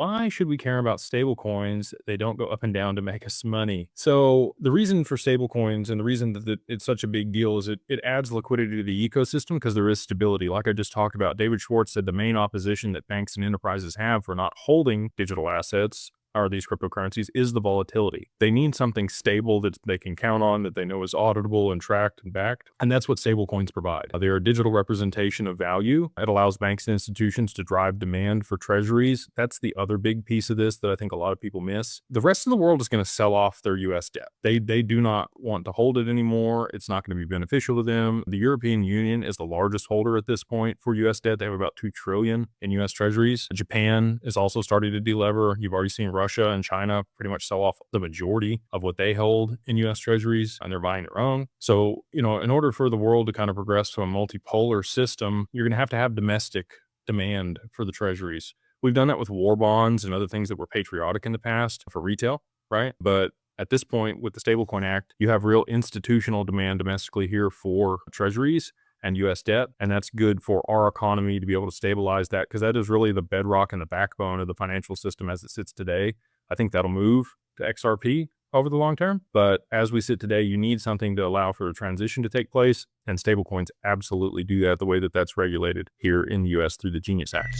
Why should we care about stablecoins? They don't go up and down to make us money. So the reason for stablecoins and the reason that it's such a big deal is it adds liquidity to the ecosystem because there is stability. Like I just talked about, David Schwartz said the main opposition that banks and enterprises have for not holding digital assets or these cryptocurrencies is the volatility. They need something stable that they can count on, that they know is auditable and tracked and backed. And that's what stablecoins provide. They are a digital representation of value. It allows banks and institutions to drive demand for treasuries. That's the other big piece of this that I think a lot of people miss. The rest of the world is going to sell off their US debt. They do not want to hold it anymore. It's not going to be beneficial to them. The European Union is the largest holder at this point for US debt. They have about $2 trillion in US treasuries. Japan is also starting to delever. You've already seen Russia and China pretty much sell off the majority of what they hold in US treasuries, and they're buying their own. So, in order for the world to kind of progress to a multipolar system, you're going to have domestic demand for the treasuries. We've done that with war bonds and other things that were patriotic in the past for retail, right? But at this point, with the Stablecoin Act, you have real institutional demand domestically here for treasuries and US debt. And that's good for our economy to be able to stabilize that, because that is really the bedrock and the backbone of the financial system as it sits today. I think that'll move to XRP over the long term. But as we sit today, you need something to allow for a transition to take place. And stablecoins absolutely do that the way that that's regulated here in the US through the Genius Act.